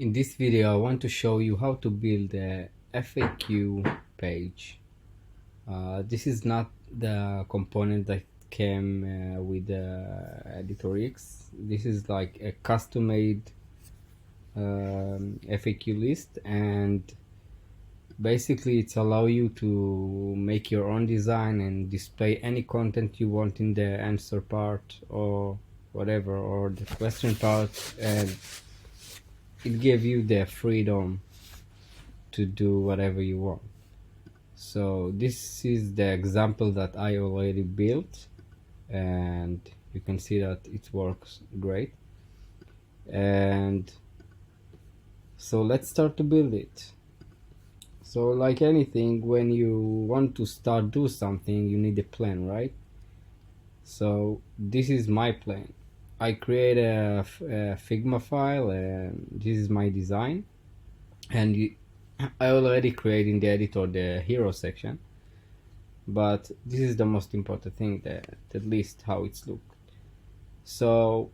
In this video I want to show you how to build a FAQ page. This is not the component that came with the Editor X. This is like a custom-made FAQ list, and basically it's allow you to make your own design and display any content you want in the answer part or whatever, or the question part, and it gives you the freedom to do whatever you want. So this is the example that I already built, and you can see that it works great. And so let's start to build it. So like anything, when you want to start do something, you need a plan, right? So this is my plan. I create a Figma file, and this is my design, and I already created in the editor the hero section, but this is the most important thing, that at least how it's looked. So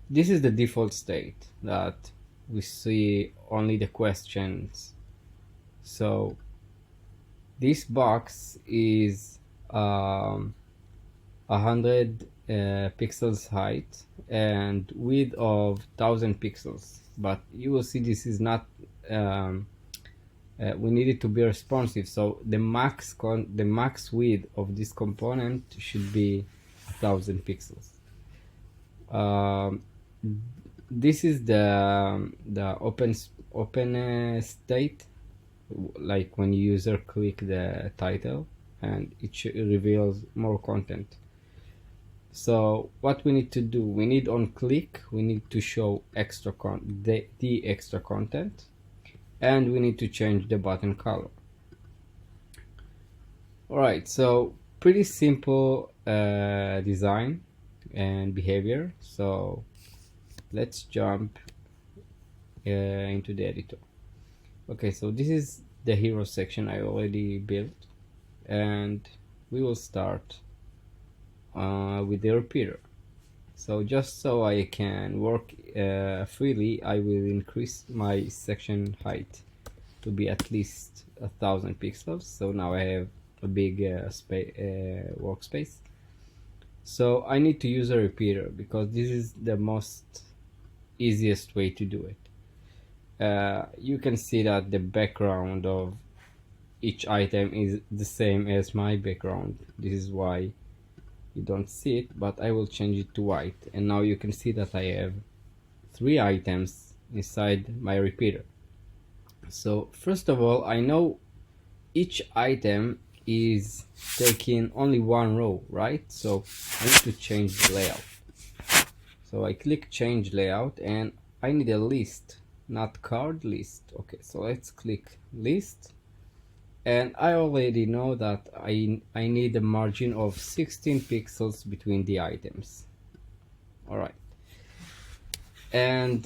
this is the default state, that we see only the questions. So this box is 100 pixels height and width of 1000 pixels, but you will see this is not we need it to be responsive, so the max width of this component should be 1000 pixels. This is the open state, like when user click the title and it reveals more content. So what we need to do, we need on click, we need to show extra the extra content, and we need to change the button color. Alright, so pretty simple design and behavior. So let's jump into the editor. Okay, so this is the hero section I already built, and we will start with the repeater. So just so I can work freely, I will increase my section height to be at least 1000 pixels. So now I have a big workspace. So I need to use a repeater because this is the most easiest way to do it. You can see that the background of each item is the same as my background. This is why you don't see it, but I will change it to white, and now you can see that I have 3 items inside my repeater. So first of all, I know each item is taking only one row, right? So I need to change the layout. So I click change layout, and I need a list, not card, list. Okay, so let's click list. And I already know that I need a margin of 16 pixels between the items. Alright. And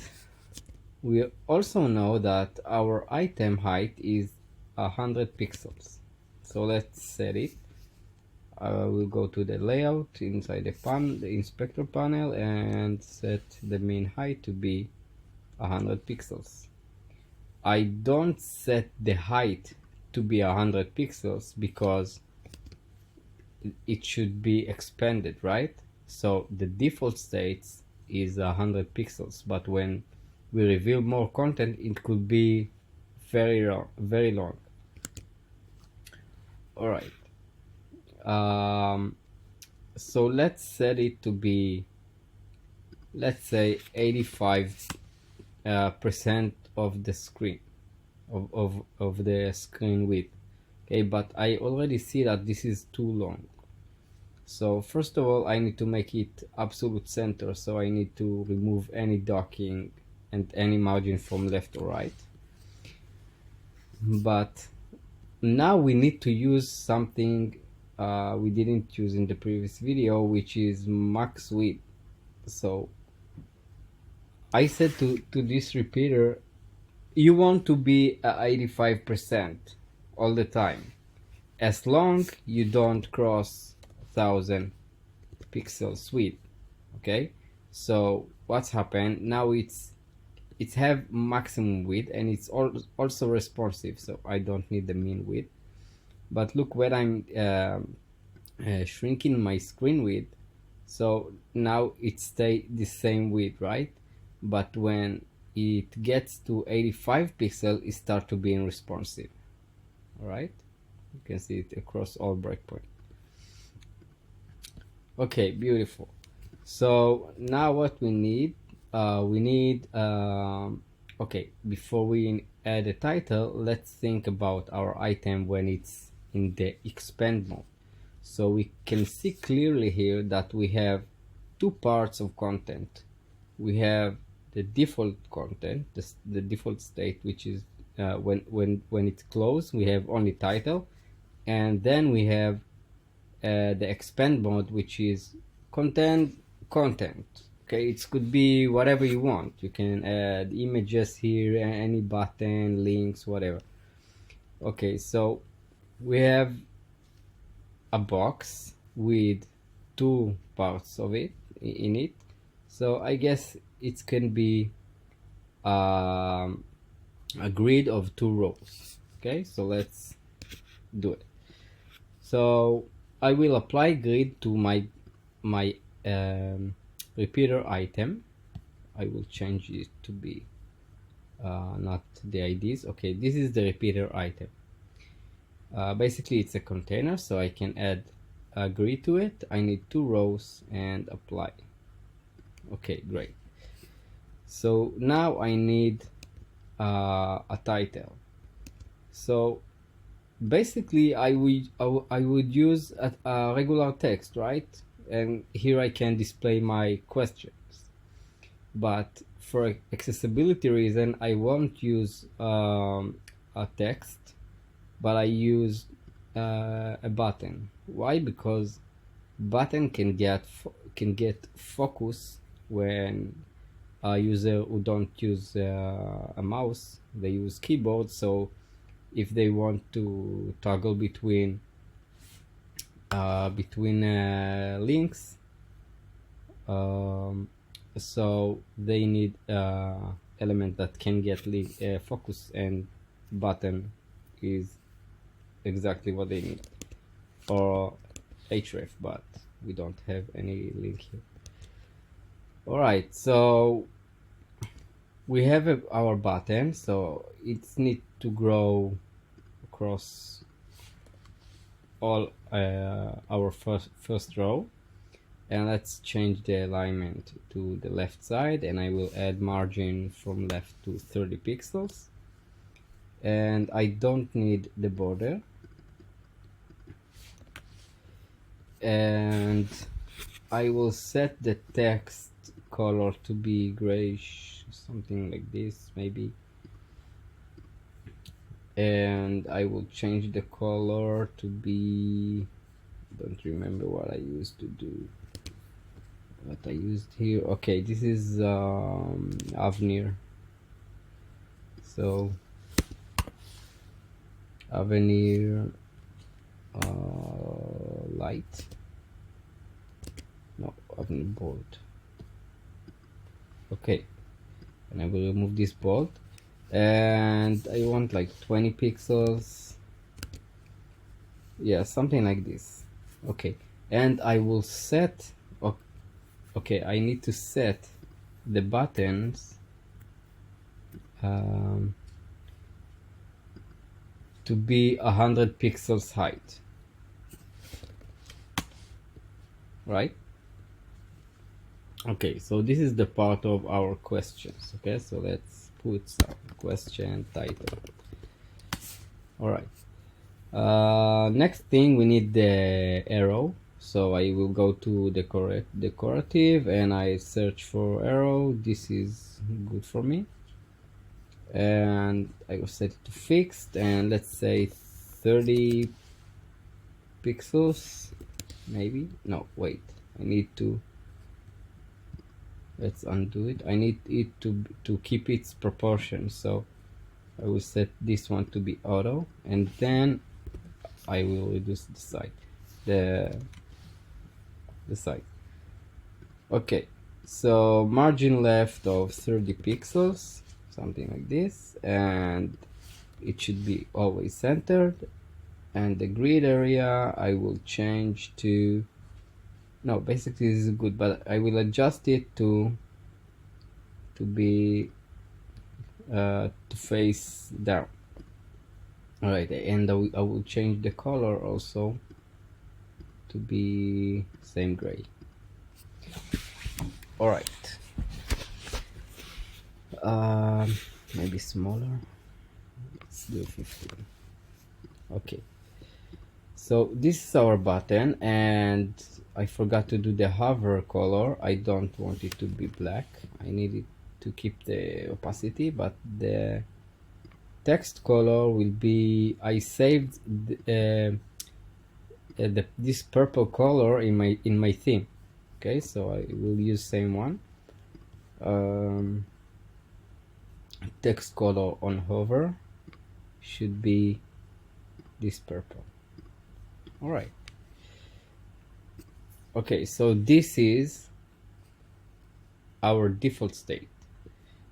we also know that our item height is 100 pixels. So let's set it. I will go to the layout inside the inspector panel and set the mean height to be 100 pixels. I don't set the height to be 100 pixels because it should be expanded, right? So the default state is 100 pixels, but when we reveal more content, it could be very long. All right. So let's set it to be, let's say 85% of the screen. Of the screen width. Okay, but I already see that this is too long. So first of all, I need to make it absolute center, so I need to remove any docking and any margin from left or right. But now we need to use something we didn't use in the previous video, which is max width. So I said to this repeater, you want to be at 85% all the time, as long you don't cross 1000 pixels width. Okay, so what's happened now, it's it's have maximum width, and it's also responsive, so I don't need the min width. But look, when I'm shrinking my screen width, so now it stay the same width, right? But when it gets to 85 pixels, it start to be responsive. All right, you can see it across all breakpoints. Okay, beautiful. So now what we need, okay, before we add a title, let's think about our item when it's in the expand mode. So we can see clearly here that we have two parts of content. We have the default content, the default state, which is when it's closed, we have only title, and then we have the expand mode, which is content. Okay, it could be whatever you want. You can add images here, any button, links, whatever. Okay, so we have a box with two parts of it in it, so I guess it can be a grid of two rows. Okay, so let's do it. So I will apply grid to my repeater item. I will change it to be not the IDs. Okay, this is the repeater item. Basically it's a container, so I can add a grid to it. I need two rows and apply. Okay, great. So now I need a title. So basically I would use a regular text, right? And here I can display my questions. But for accessibility reason, I won't use a text, but I use a button. Why? Because button can get focus when a user who don't use a mouse, they use keyboard. So if they want to toggle between links, so they need element that can get focus, and button is exactly what they need, or href, but we don't have any link here. All right, so we have our button, so it's need to grow across all our first row. And let's change the alignment to the left side, and I will add margin from left to 30 pixels. And I don't need the border. And I will set the text color to be grayish, something like this maybe. And I will change the color to be, don't remember what I used to do, what I used here. Okay, this is Avenir. So Avenir light, no, Avenir bold. Okay, and I will remove this bold, and I want like 20 pixels, yeah, something like this. Okay, and I will set, okay, I need to set the buttons to be 100 pixels height, right? Okay, so this is the part of our questions. Okay, so let's put some question title. All right, next thing, we need the arrow. So I will go to decorative and I search for arrow. This is good for me, and I will set it to fixed, and let's say 30 pixels maybe. No, wait, I need to, let's undo it. I need it to keep its proportion, so I will set this one to be auto, and then I will reduce the size, the size. Okay, so margin left of 30 pixels, something like this, and it should be always centered. And the grid area I will change to, no, basically this is good, but I will adjust it to be to face down. All right, and I will change the color also to be same gray. All right, maybe smaller. Let's do 15. Okay, so this is our button, and I forgot to do the hover color. I don't want it to be black. I need it to keep the opacity, but the text color will be, I saved this purple color in my theme. Okay, so I will use same one. Text color on hover should be this purple. All right. Okay, so this is our default state,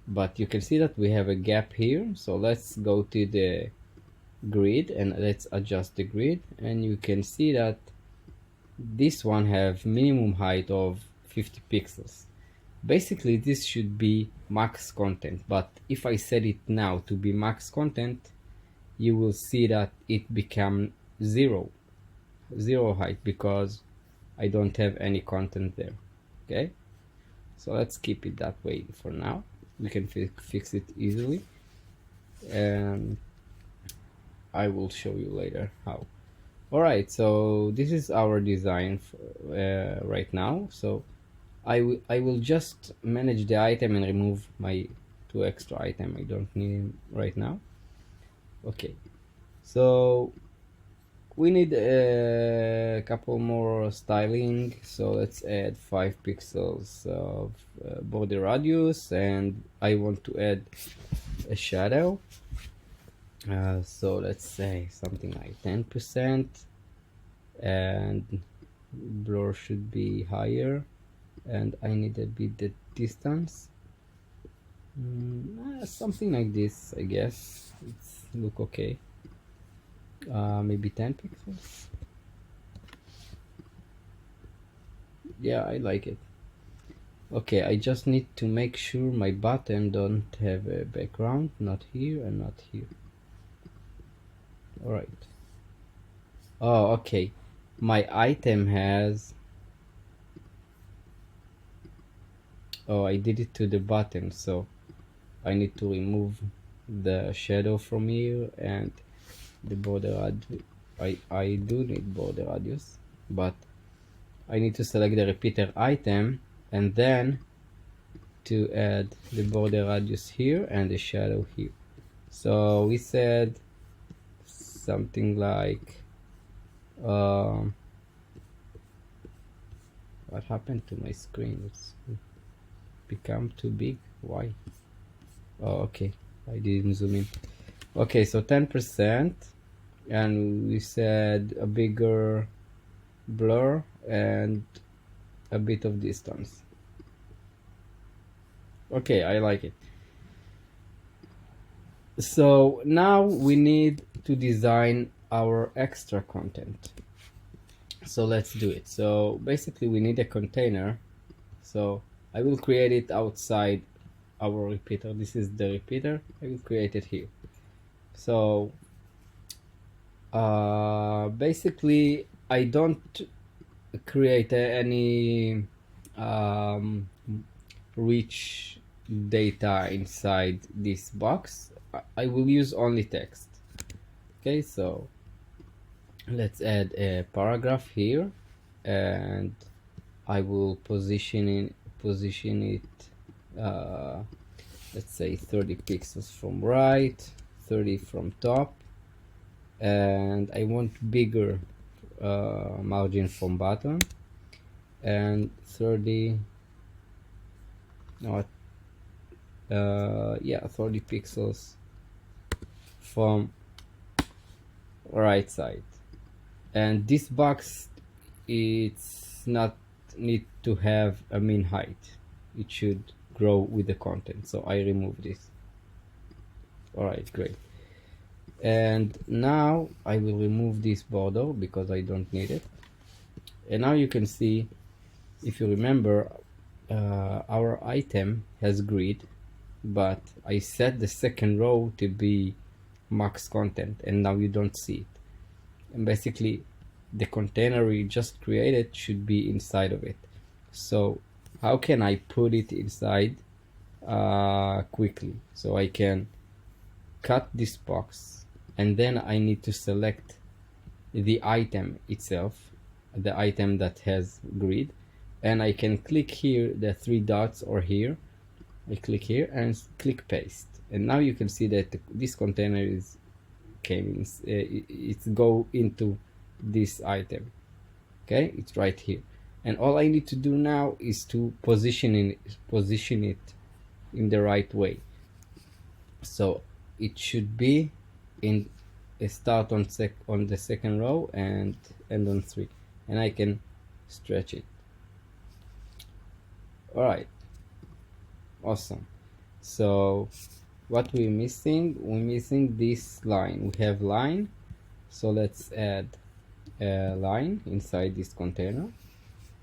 but you can see that we have a gap here. So let's go to the grid and let's adjust the grid, and you can see that this one have minimum height of 50 pixels. Basically this should be max content, but if I set it now to be max content, you will see that it become zero height because I don't have any content there. Okay, so let's keep it that way for now. We can fix it easily, and I will show you later how. Alright, so this is our design right now. So I will just manage the item and remove my 2 extra item. I don't need them right now. Okay, so we need a couple more styling. So let's add 5 pixels of border radius, and I want to add a shadow. So let's say something like 10%, and blur should be higher, and I need a bit the distance, something like this. I guess it's look okay. Maybe 10 pixels. Yeah, I like it. Okay, I just need to make sure my button don't have a background, not here and not here. All right. Oh, okay. My item has, oh, I did it to the button, so I need to remove the shadow from here and the border radius. I do need border radius, but I need to select the repeater item and then to add the border radius here and the shadow here. So we said something like what happened to my screen? It's become too big. Why? Oh, okay, I didn't zoom in. Okay, so 10%, and we said a bigger blur and a bit of distance. Okay, I like it. So now we need to design our extra content. So let's do it. So basically we need a container. So I will create it outside our repeater. This is the repeater. I will create it here. So basically I don't create any rich data inside this box. I will use only text. Okay, so let's add a paragraph here, and I will position it let's say 30 pixels from right, 30 from top, and I want bigger margin from bottom, and 30 not yeah, 30 pixels from right side. And this box, it's not need to have a mean height, it should grow with the content, so I remove this. All right, great. And now I will remove this border because I don't need it. And now you can see, if you remember, our item has grid, but I set the second row to be max content, and now you don't see it. And basically, the container we just created should be inside of it. So how can I put it inside quickly? So I can cut this box, and then I need to select the item itself, the item that has grid, and I can click here the three dots, or here I click here and click paste, and now you can see that this container is it's go into this item. Okay, it's right here, and all I need to do now is to position it in the right way. So it should be in start on the second row and end on 3, and I can stretch it. All right, awesome. So what we're missing this line. We have line, so let's add a line inside this container,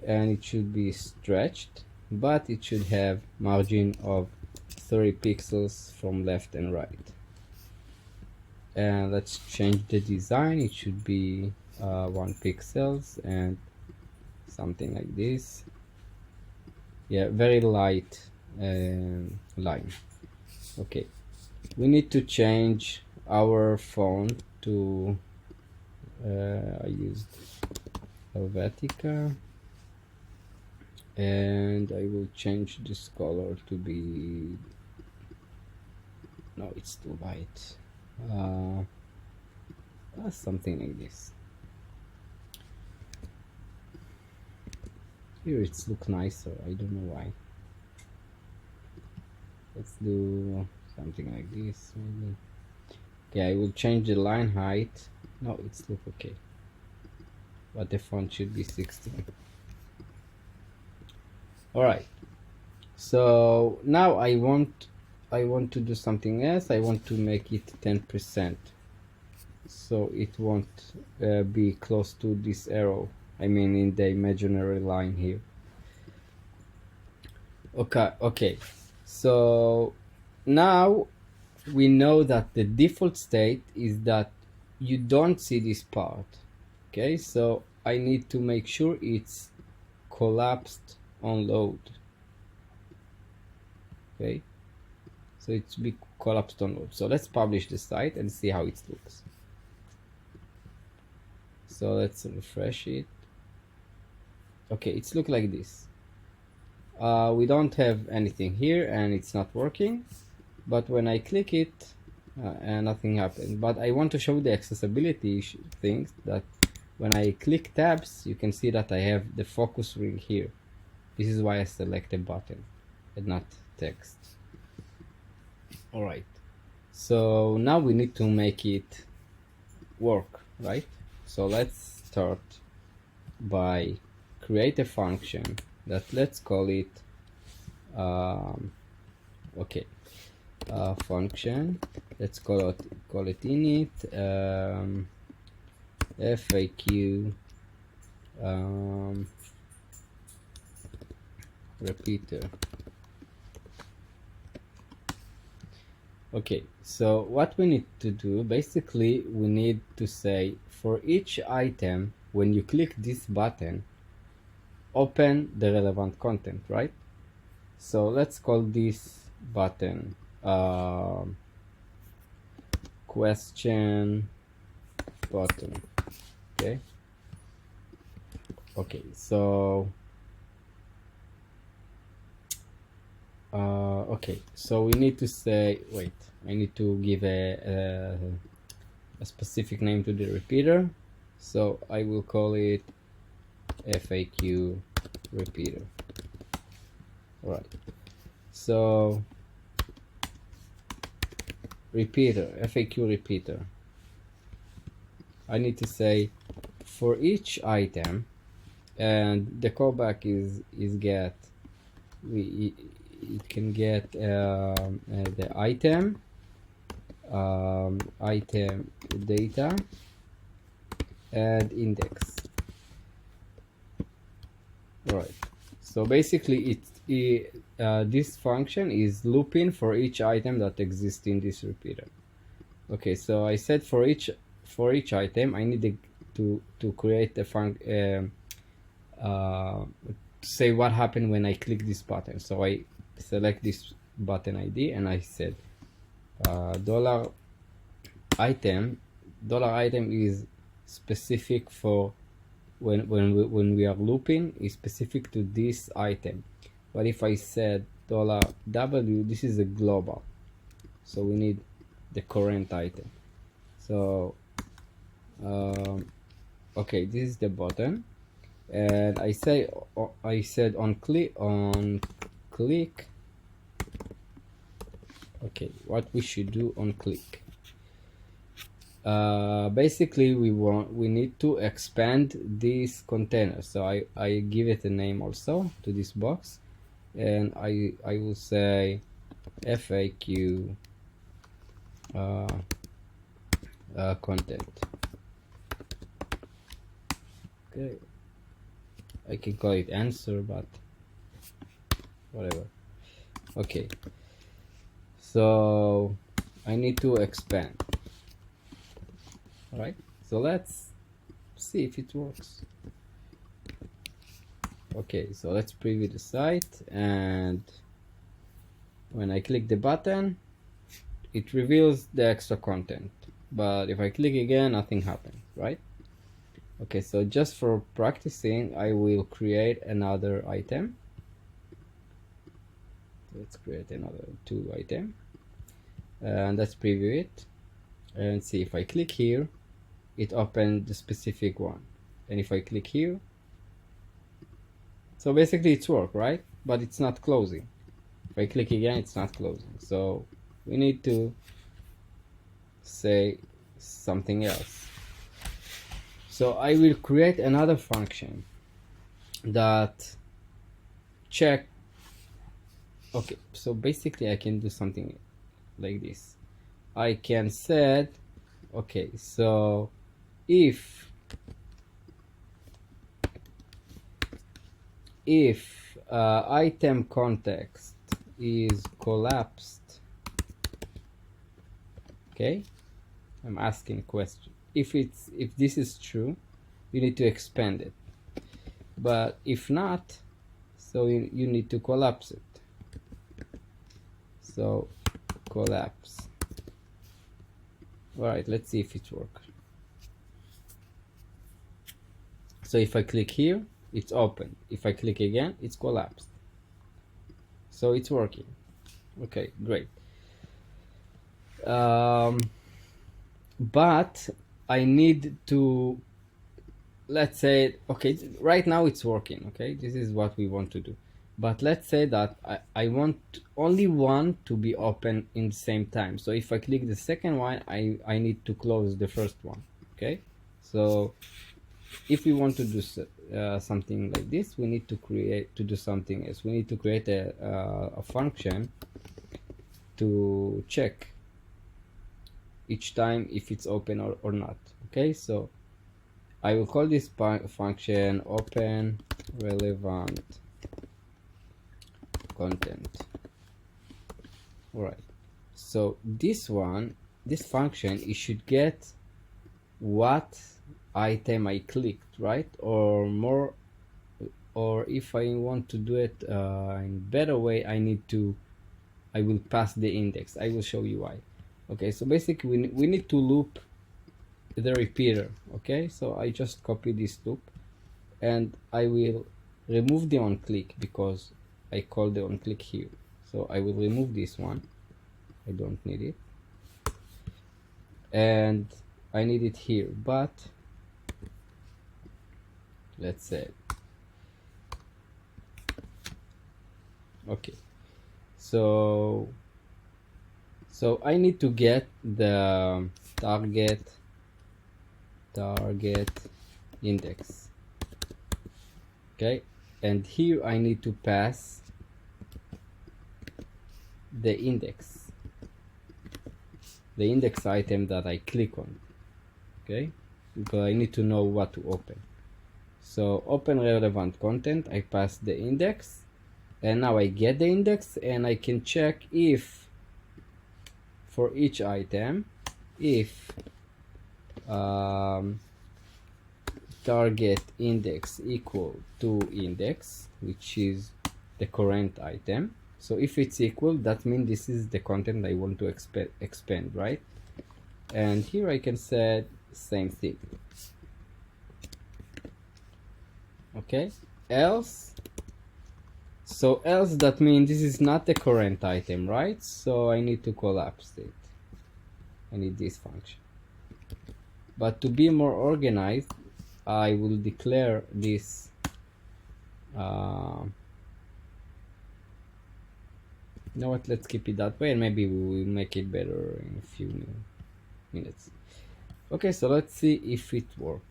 and it should be stretched, but it should have margin of 30 pixels from left and right. And let's change the design. It should be 1 pixels and something like this. Yeah, very light line. Okay, we need to change our font to I used Helvetica, and I will change this color to be, no, it's too light, something like this. Here it's look nicer, I don't know why. Let's do something like this maybe. Okay, I will change the line height. No, it's look okay, but the font should be 16. All right, so now I want to do something else. I want to make it 10%, so it won't be close to this arrow, I mean in the imaginary line here. Okay, so now we know that the default state is that you don't see this part. Okay, so I need to make sure it's collapsed on load. Okay, so it's be collapsed on load. So let's publish the site and see how it looks. So let's refresh it. Okay, it's look like this. We don't have anything here and it's not working, but when I click it and nothing happened. But I want to show the accessibility things, that when I click tabs you can see that I have the focus ring here. This is why I select a button and not text. All right, so now we need to make it work, right? So let's start by create a function that, let's call it function, let's call it init FAQ repeater. Okay, so what we need to do, basically we need to say, for each item, when you click this button, open the relevant content, right? So let's call this button question button. Okay, so okay, so we need to say, wait, I need to give a specific name to the repeater, so I will call it FAQ repeater. All right, so repeater, FAQ repeater, I need to say for each item, and the callback is get, it can get the item item data and index. Right. So basically, this function is looping for each item that exists in this repeater. Okay, so I said for each item, I need to create a function to say what happened when I click this button. So I select this button ID and I said dollar item is specific for when we are looping, is specific to this item. But if I said $W, this is a global, so we need the current item. So okay, this is the button, and I said on click. Okay, what we should do on click. Basically we need to expand this container, so I give it a name also to this box, and I will say FAQ content. Okay, I can call it answer, but whatever. Okay, so I need to expand. Alright, so let's see if it works. Okay, so let's preview the site, and when I click the button, it reveals the extra content. But if I click again, nothing happens, right? Okay, so just for practicing, I will create another item. Let's create another 2 item, and let's preview it and see. If I click here, it opened the specific one, and if I click here, so basically it's work, right? But it's not closing. If I click again, it's not closing. So we need to say something else. So I will create another function that check. Okay, so basically I can do something like this. I can set, okay, so if item context is collapsed, okay, I'm asking a question. If this is true, you need to expand it, but if not, so you need to collapse it. So collapse. All right, let's see if it works. So if I click here, it's open. If I click again, it's collapsed. So it's working. Okay, great. But I need to, let's say, okay, right now it's working. Okay, this is what we want to do. But let's say that I want only one to be open in the same time. So if I click the second one, I need to close the first one. Okay, so if we want to do something like this, we need to do something else. We need to create a function to check each time if it's open or not. Okay, so I will call this function open relevant content. All right, so this function, it should get what item I clicked, right? Or more, or if I want to do it in a better way, I will pass the index. I will show you why. Okay, so basically we need to loop the repeater. Okay, so I just copy this loop, and I will remove the onClick because I called the onClick here. So I will remove this one. I don't need it, and I need it here, but let's say, okay, so I need to get the target index. Okay, and here I need to pass the index. the index item that I click on. Okay, because I need to know what to open. So open relevant content, I pass the index, and now I get the index, and I can check if for each item, if target index equal to index, which is the current item. So if it's equal, that means this is the content I want to expand, right? And here I can set same thing. Okay, else, so else that means this is not the current item, right? So I need to collapse it. I need this function. But to be more organized, I will declare this you know what, let's keep it that way, and maybe we will make it better in a few minutes. Okay, so let's see if it works.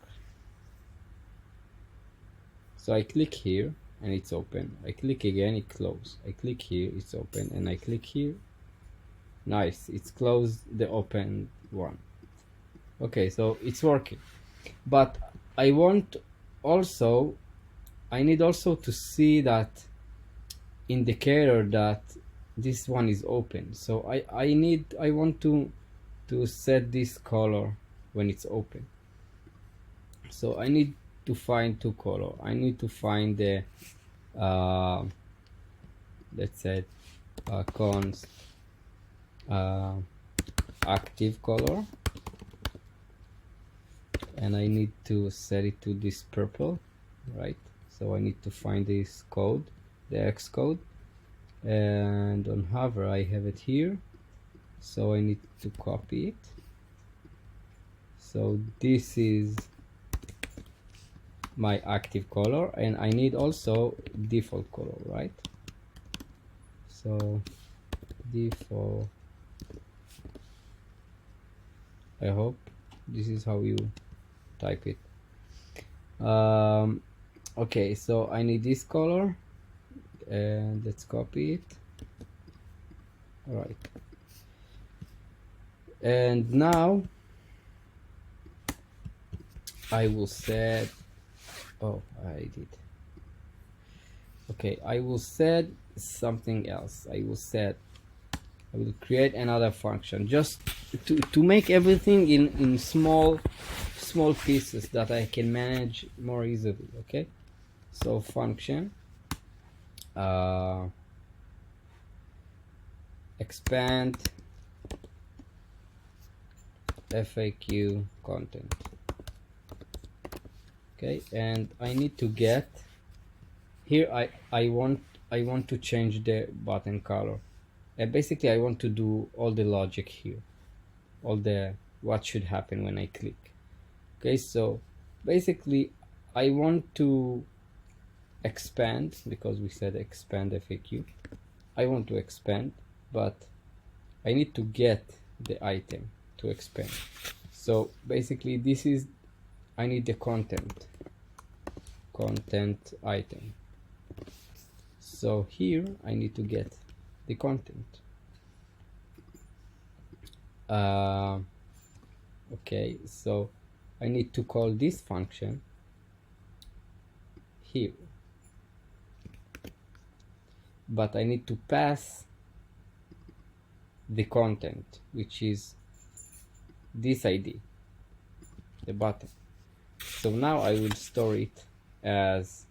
So I click here and it's open. I click again, it closes. I click here, it's open, and I click here. Nice, it's closed the open one. Okay, so it's working. But I need also to see that indicator that this one is open. So I want to set this color when it's open. So I need to find two color. I need to find the let's say const active color, and I need to set it to this purple, right? So I need to find this code, the X code, and on hover I have it here, so I need to copy it. So this is my active color, and I need also default color, right? So default, I hope this is how you type it. Okay, so I need this color, and let's copy it. All right, and now I will set, oh, I did. Okay, I will set something else. I will create another function just to make everything in small pieces that I can manage more easily. Okay, so function expand FAQ content. Okay, and I need to get here, I want to change the button color, and basically I want to do all the logic here, all the what should happen when I click. Okay, so basically I want to expand, because we said expand FAQ. I want to expand, but I need to get the item to expand. So basically this is, I need the content item. So here I need to get the content. Okay, so I need to call this function here, but I need to pass the content, which is this ID, the button. So now I will store it as,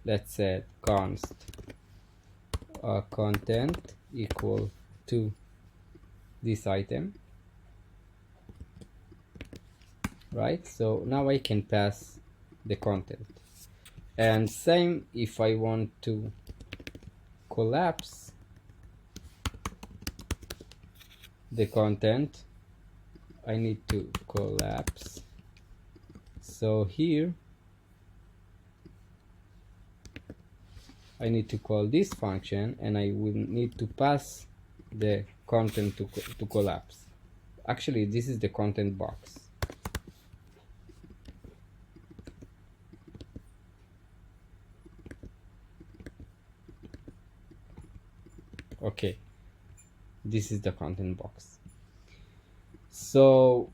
let's say, const content equal to this item, right? So now I can pass the content. And same if I want to collapse the content, I need to collapse. So here I need to call this function, and I will need to pass the content to collapse. Actually, this is the content box. Okay, this is the content box. So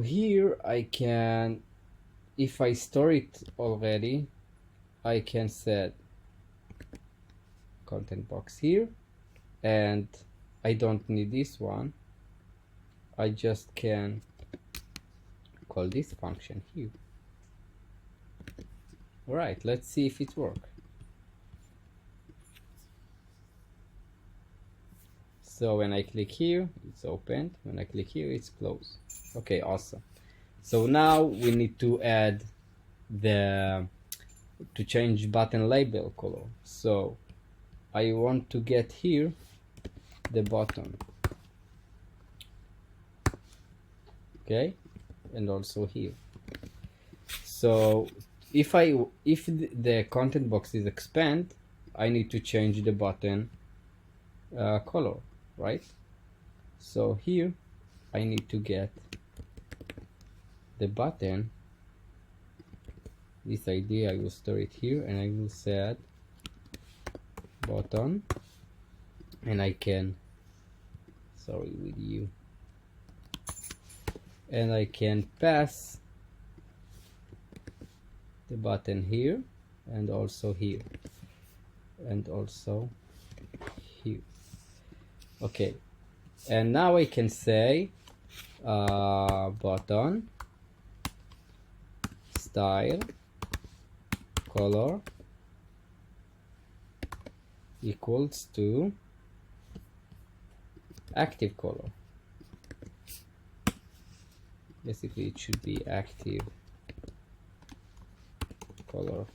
here I can, if I store it already, I can set content box here, and I don't need this one. I just can call this function here. All right, let's see if it works. So when I click here, it's opened. When I click here, it's closed. Okay, awesome. So now we need to add to change button label color. So I want to get here the button. Okay, and also here. So if the content box is expand, I need to change the button color, right? So here I need to get the button. This ID I will store it here, and I will set button, and I can, sorry, with you, and I can pass the button here, and also here, and also here. Okay, and now I can say button style color equals to active color. Basically it should be active color.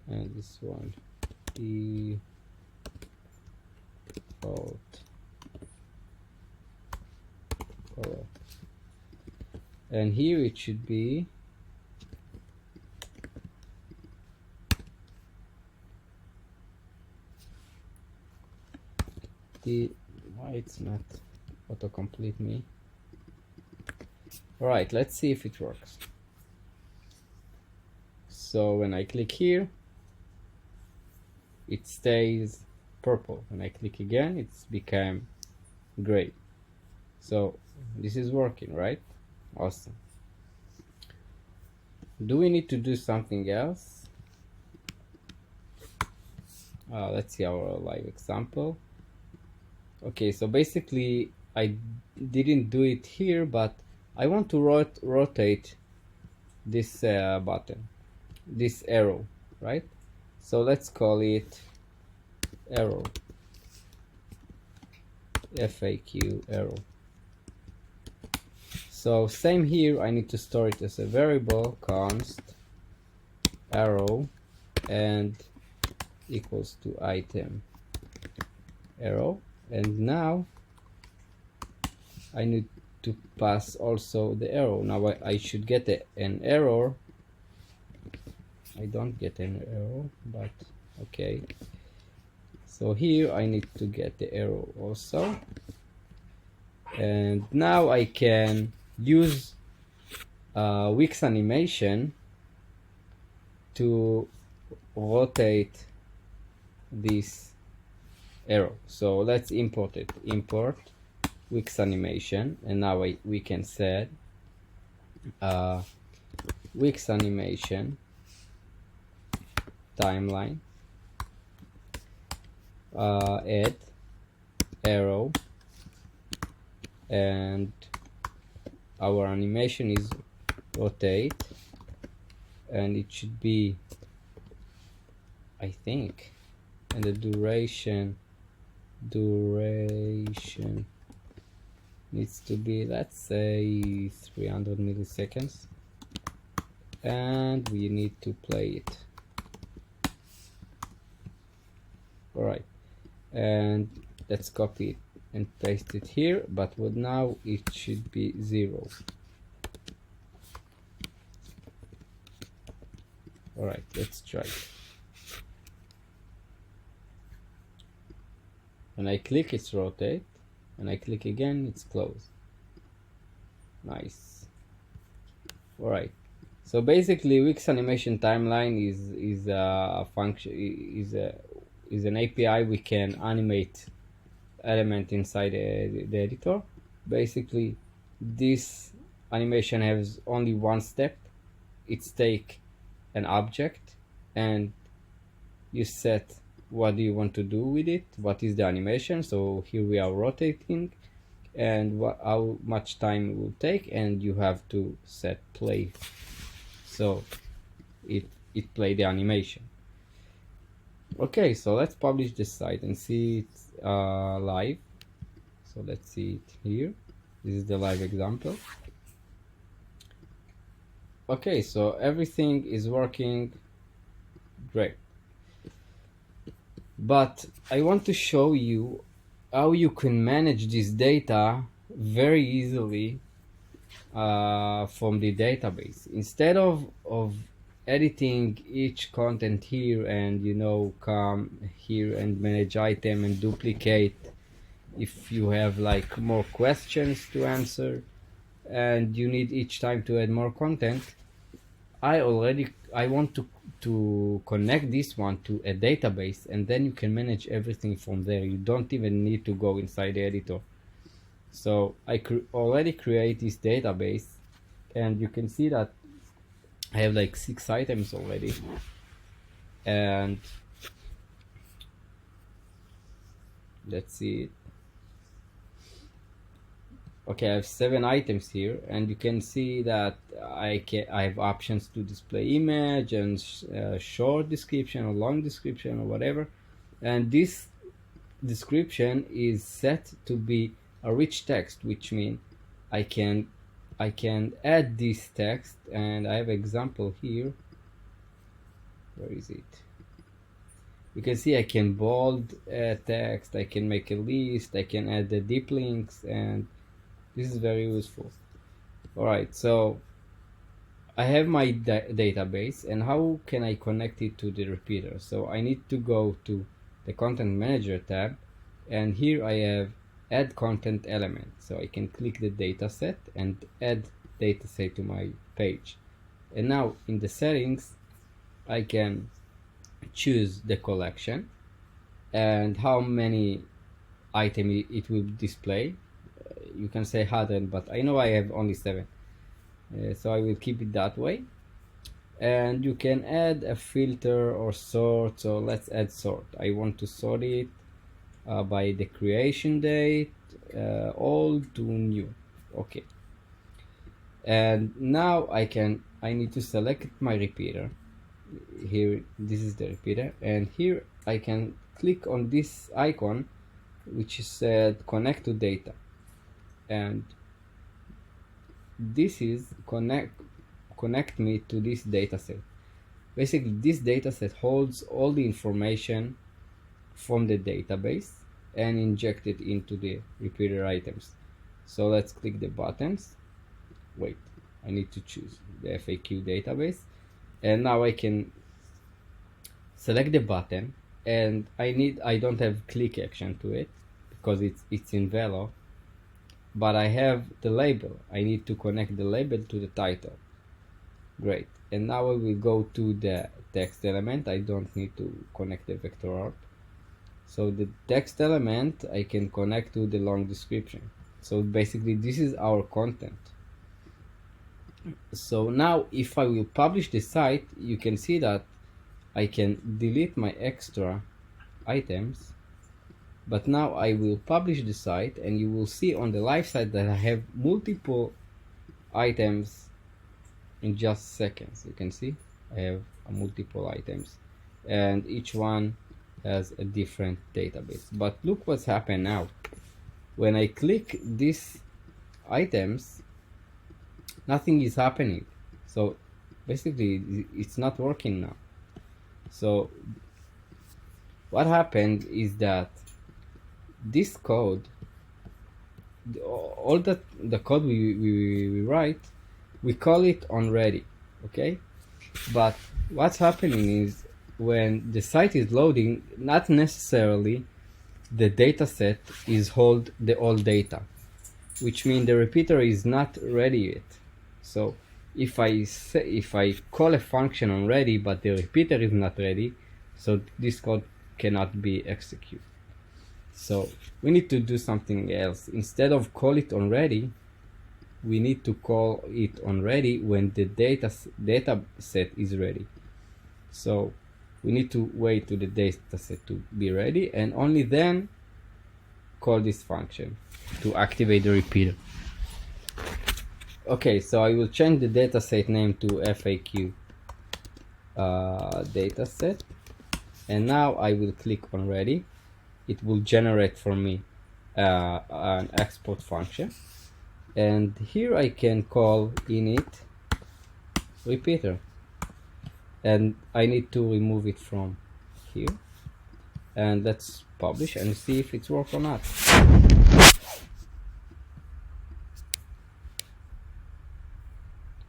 And this one default color. And here it should be why it's not autocomplete me. All right, let's see if it works. So when I click here, it stays purple. When I click again, it's become gray. So this is working, right? Awesome. Do we need to do something else? Let's see our live example. Okay, so basically I didn't do it here, but I want to rotate this button, this arrow, right? So let's call it arrow, FAQ arrow. So same here, I need to store it as a variable, const arrow and equals to item arrow. And now I need to pass also the arrow. Now I should get an error. I don't get an error, but okay. So here I need to get the arrow also. And now I can use Wix animation to rotate this arrow. So let's import it. Import Wix animation, and now we can set Wix animation timeline, add arrow, and our animation is rotate, and it should be, I think, and the duration needs to be, let's say, 300 milliseconds, and we need to play it. All right, and let's copy it and paste it here, but now it should be 0. All right, let's try it. When I click, it's rotate. When I click again, it's close. Nice. All right. So basically, Wix animation timeline is a function. is an API. We can animate element inside the editor. Basically, this animation has only one step. It's take an object and you set what do you want to do with it, what is the animation. So here we are rotating and how much time it will take, and you have to set play so it play the animation. Okay, so let's publish this site and see it live. So let's see it here. This is the live example. Okay, so everything is working great, but I want to show you how you can manage this data very easily from the database. Instead of editing each content here and come here and manage item and duplicate if you have like more questions to answer and you need each time to add more content, I want to connect this one to a database, and then you can manage everything from there. You don't even need to go inside the editor. So I already create this database, and you can see that I have like 6 items already, and let's see it. Okay, I have 7 items here, and you can see that I have options to display image and short description or long description or whatever, and this description is set to be a rich text, which means I can add this text, and I have an example here. Where is it? You can see I can bold text, I can make a list, I can add the deep links, and this is very useful. Alright, so I have my database, and how can I connect it to the repeater? So I need to go to the Content Manager tab, and here I have Add Content Element. So I can click the dataset and add dataset to my page. And now in the settings, I can choose the collection and how many items it will display. You can say 100, but I know I have only 7, so I will keep it that way. And you can add a filter or sort. So let's add sort. I want to sort it by the creation date, old to new. Okay, and now I need to select my repeater. Here, this is the repeater, and here I can click on this icon which is said connect to data, and this is connect me to this dataset. Basically, this dataset holds all the information from the database and inject it into the repeater items. So let's click the buttons. Wait, I need to choose the FAQ database, and now I can select the button, and I don't have click action to it because it's in Velo, but I have the label. I need to connect the label to the title. Great. And now I will go to the text element. I don't need to connect the vector art. So the text element I can connect to the long description. So basically this is our content. So now if I will publish the site, you can see that I can delete my extra items, but now I will publish the site, and you will see on the live site that I have multiple items in just seconds. You can see I have multiple items, and each one has a different database. But look what's happened now. When I click these items, nothing is happening. So basically it's not working now. So what happened is that this code, all the code we write, we call it onReady, okay? But what's happening is when the site is loading, not necessarily the dataset is hold the all data, which means the repeater is not ready yet. So if I call a function onReady but the repeater is not ready, so this code cannot be executed. So we need to do something else. Instead of call it onReady, we need to call it onReady when the data set is ready. So we need to wait to the dataset to be ready, and only then call this function to activate the repeater. Okay, so I will change the dataset name to FAQ dataset, and now I will click onReady. It will generate for me an export function, and here I can call init repeater, and I need to remove it from here, and let's publish and see if it's work or not.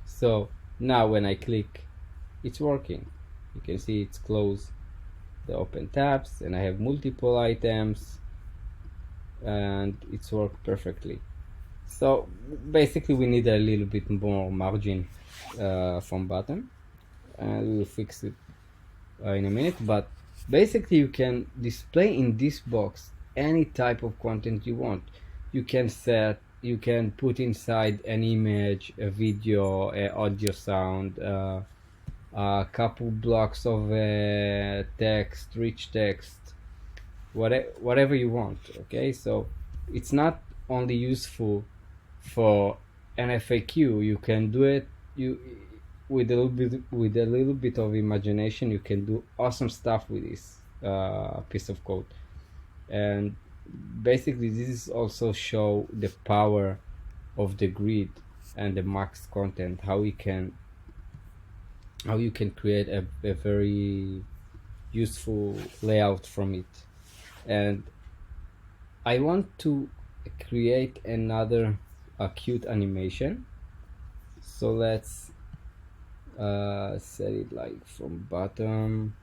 So now when I click, it's working. You can see it's closed the open tabs, and I have multiple items, and it's worked perfectly. So basically we need a little bit more margin from bottom, and we will fix it in a minute. But basically you can display in this box any type of content you want. You can put inside an image, a video, audio, sound, a couple blocks of text, rich text, whatever you want. Okay, so it's not only useful for an FAQ. You can do it with a little bit of imagination. You can do awesome stuff with this piece of code. And basically this is also show the power of the grid and the max content, how you can create a very useful layout from it. And I want to create another cute animation, so let's set it like from bottom,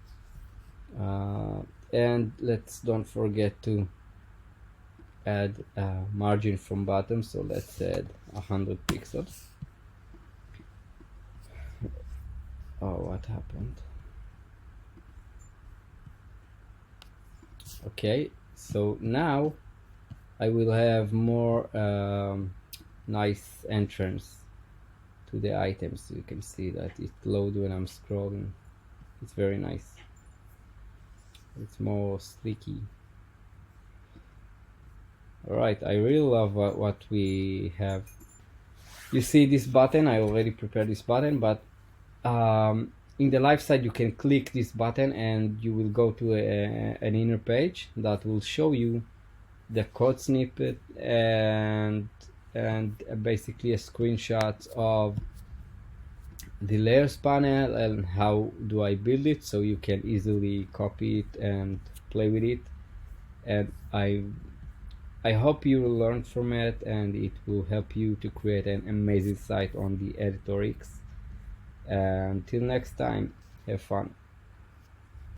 and let's don't forget to add margin from bottom, so let's add 100 pixels. Oh, what happened? Okay, so now I will have more nice entrance to the items. You can see that it loads when I'm scrolling. It's very nice. It's more sleeky. Alright, I really love what we have. You see this button, I already prepared this button, but in the live side you can click this button and you will go to an inner page that will show you the code snippet and basically a screenshot of the layers panel and how do I build it, so you can easily copy it and play with it. And I hope you will learn from it, and it will help you to create an amazing site on the Editor X. Until next time, have fun.